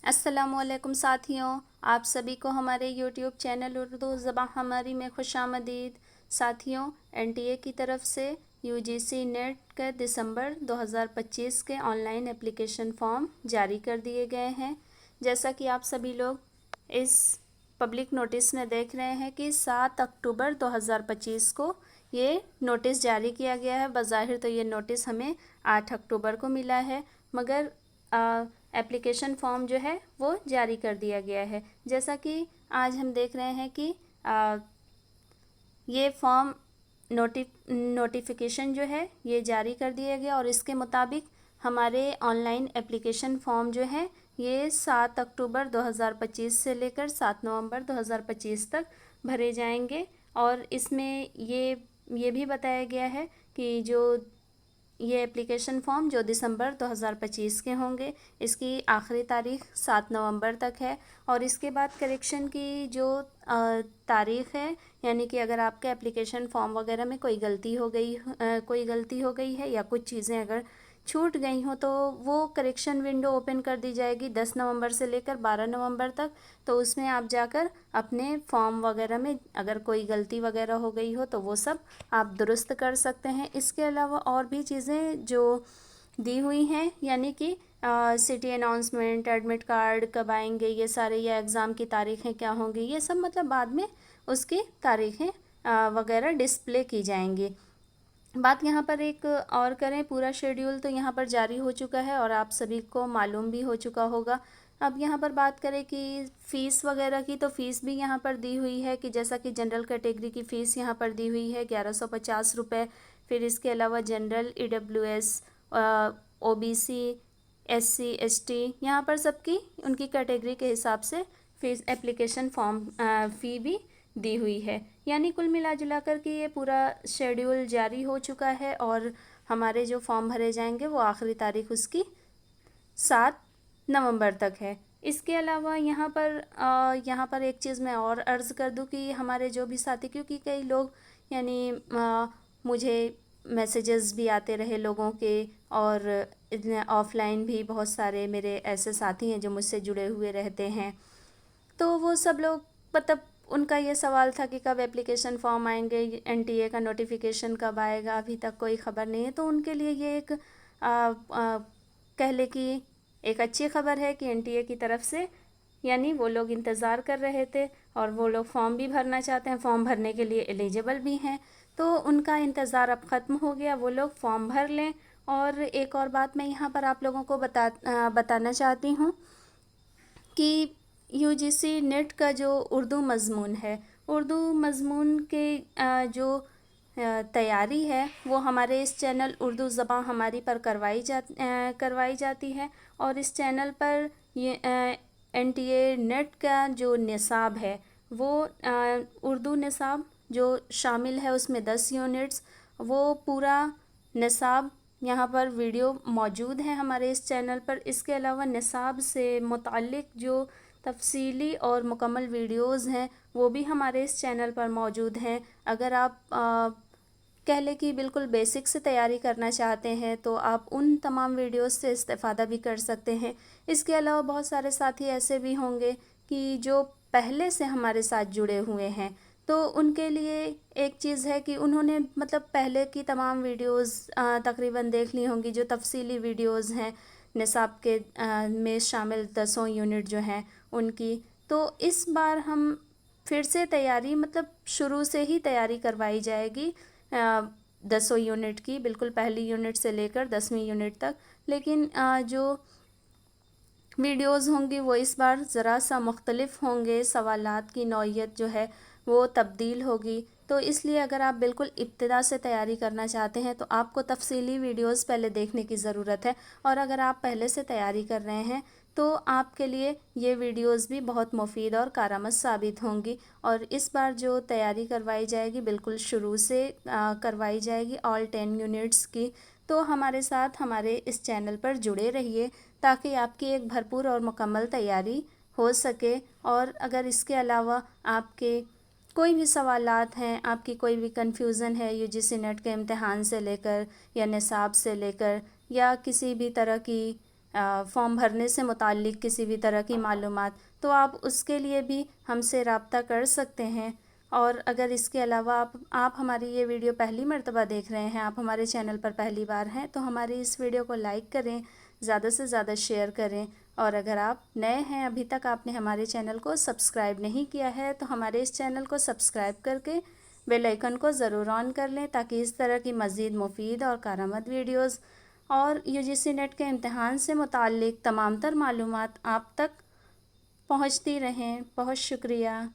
अस्सलामुअलैकुम साथियों, आप सभी को हमारे यूट्यूब चैनल उर्दू ज़बान हमारी में खुशामदीद। साथियों, एनटीए की तरफ से यूजीसी नेट के दिसंबर 2025 के ऑनलाइन एप्लीकेशन फॉर्म जारी कर दिए गए हैं। जैसा कि आप सभी लोग इस पब्लिक नोटिस में देख रहे हैं कि 7 अक्टूबर 2025 को ये नोटिस जारी किया गया है। बज़ाहिर तो ये नोटिस हमें 8 अक्टूबर को मिला है, मगर एप्लीकेशन फॉर्म जो है वो जारी कर दिया गया है। जैसा कि आज हम देख रहे हैं कि ये फॉर्म नोटिफिकेशन जो है ये जारी कर दिया गया और इसके मुताबिक हमारे ऑनलाइन एप्लीकेशन फॉर्म जो है ये 7 अक्टूबर 2025 से लेकर 7 नवंबर 2025 तक भरे जाएंगे। और इसमें ये भी बताया गया है कि जो ये एप्लीकेशन फॉर्म जो दिसंबर 2025 के होंगे, इसकी आखिरी तारीख 7 नवंबर तक है। और इसके बाद करेक्शन की जो तारीख़ है, यानी कि अगर आपके एप्लीकेशन फॉर्म वगैरह में कोई गलती हो गई है या कुछ चीज़ें अगर छूट गई हो, तो वो करेक्शन विंडो ओपन कर दी जाएगी 10 नवंबर से लेकर 12 नवंबर तक। तो उसमें आप जाकर अपने फॉर्म वगैरह में अगर कोई गलती वगैरह हो गई हो तो वो सब आप दुरुस्त कर सकते हैं। इसके अलावा और भी चीज़ें जो दी हुई हैं, यानी कि सिटी अनाउंसमेंट, एडमिट कार्ड कब आएंगे, ये सारे, या एग्ज़ाम की तारीखें क्या होंगी, ये सब मतलब बाद में उसकी तारीखें वगैरह डिस्प्ले की जाएंगी। बात यहाँ पर एक और करें, पूरा शेड्यूल तो यहाँ पर जारी हो चुका है और आप सभी को मालूम भी हो चुका होगा। अब यहाँ पर बात करें कि फ़ीस वगैरह की, तो फ़ीस भी यहाँ पर दी हुई है कि जैसा कि जनरल कैटेगरी की फ़ीस यहाँ पर दी हुई है 1150 रुपये। फिर इसके अलावा general, EWS, OBC, SC ST, यहाँ पर सबकी उनकी कैटेगरी के हिसाब से फ़ीस, एप्लीकेशन फॉर्म फ़ी भी दी हुई है। यानी कुल मिला जुला कर कि ये पूरा शेड्यूल जारी हो चुका है और हमारे जो फॉर्म भरे जाएंगे वो आखिरी तारीख उसकी 7 नवंबर तक है। इसके अलावा यहाँ पर एक चीज़ मैं और अर्ज़ कर दूँ कि हमारे जो भी साथी, क्योंकि कई लोग, यानी मुझे मैसेजेस भी आते रहे लोगों के, और ऑफ़लाइन भी बहुत सारे मेरे ऐसे साथी हैं जो मुझसे जुड़े हुए रहते हैं। तो वो सब लोग, मतलब उनका ये सवाल था कि कब एप्लीकेशन फॉर्म आएंगे, एनटीए का नोटिफिकेशन कब आएगा, अभी तक कोई ख़बर नहीं है। तो उनके लिए ये एक कह ले कि एक अच्छी ख़बर है कि एनटीए की तरफ से, यानी वो लोग इंतज़ार कर रहे थे और वो लोग फॉर्म भी भरना चाहते हैं, फॉर्म भरने के लिए एलिजिबल भी हैं, तो उनका इंतज़ार अब ख़त्म हो गया, वो लोग फॉर्म भर लें। और एक और बात मैं यहाँ पर आप लोगों को बताना चाहती हूँ कि यूजीसी नेट का जो उर्दू मज़मून है, उर्दू मज़मून के जो तैयारी है वो हमारे इस चैनल उर्दू ज़बान हमारी पर करवाई जाती है। और इस चैनल पर ये एनटीए नेट का जो निसाब है वो उर्दू निसाब जो शामिल है उसमें 10 यूनिट्स, वो पूरा निसाब यहाँ पर वीडियो मौजूद है हमारे इस चैनल पर। इसके अलावा निसाब से मुताल्लिक़ जो तफसीली और मुकम्मल वीडियोज़ हैं वो भी हमारे इस चैनल पर मौजूद हैं। अगर आप कह लें कि बिल्कुल बेसिक से तैयारी करना चाहते हैं तो आप उन तमाम वीडियोज़ से इस्तेफ़ादा भी कर सकते हैं। इसके अलावा बहुत सारे साथी ऐसे भी होंगे कि जो पहले से हमारे साथ जुड़े हुए हैं, तो उनके लिए एक चीज़ है कि उन्होंने मतलब पहले की तमाम वीडियोज़ तकरीबन देख ली होंगी, जो तफसीली वीडियोज़ हैं निसाब के में शामिल 10 यूनिट जो हैं उनकी। तो इस बार हम फिर से तैयारी, मतलब शुरू से ही तैयारी करवाई जाएगी 10 यूनिट की, बिल्कुल पहली यूनिट से लेकर 10वीं यूनिट तक। लेकिन जो वीडियोज़ होंगी वो इस बार ज़रा सा मुख्तलिफ़ होंगे, सवालात की नौइयत जो है वो तब्दील होगी। तो इसलिए अगर आप बिल्कुल इब्तिदा से तैयारी करना चाहते हैं तो आपको तफसीली वीडियोज़ पहले देखने की ज़रूरत है। और अगर आप पहले से तैयारी कर रहे हैं तो आपके लिए ये वीडियोज़ भी बहुत मुफीद और कारआमद साबित होंगी। और इस बार जो तैयारी करवाई जाएगी बिल्कुल शुरू से करवाई जाएगी, ऑल 10 यूनिट्स की। तो हमारे साथ हमारे इस चैनल पर जुड़े रहिए ताकि आपकी एक भरपूर और मुकम्मल तैयारी हो सके। और अगर इसके अलावा आपके कोई भी सवालात हैं, आपकी कोई भी कन्फ्यूज़न है यूजीसी नेट के इम्तिहान से लेकर या निसाब से लेकर या किसी भी तरह की फॉर्म भरने से मुताल्लिक़ किसी भी तरह की मालूमात, तो आप उसके लिए भी हमसे रब्ता कर सकते हैं। और अगर इसके अलावा आप हमारी ये वीडियो पहली मर्तबा देख रहे हैं, आप हमारे चैनल पर पहली बार हैं, तो हमारी इस वीडियो को लाइक करें, ज़्यादा से ज़्यादा शेयर करें। और अगर आप नए हैं, अभी तक आपने हमारे चैनल को सब्सक्राइब नहीं किया है, तो हमारे इस चैनल को सब्सक्राइब करके बेल आइकन को ज़रूर ऑन कर लें, ताकि इस तरह की मज़ीद मुफीद और कारआमद वीडियोज़ और यूजीसी नेट के इम्तहान से मुताल्लिक़ तमाम तर मालूमात आप तक पहुँचती रहें। बहुत शुक्रिया।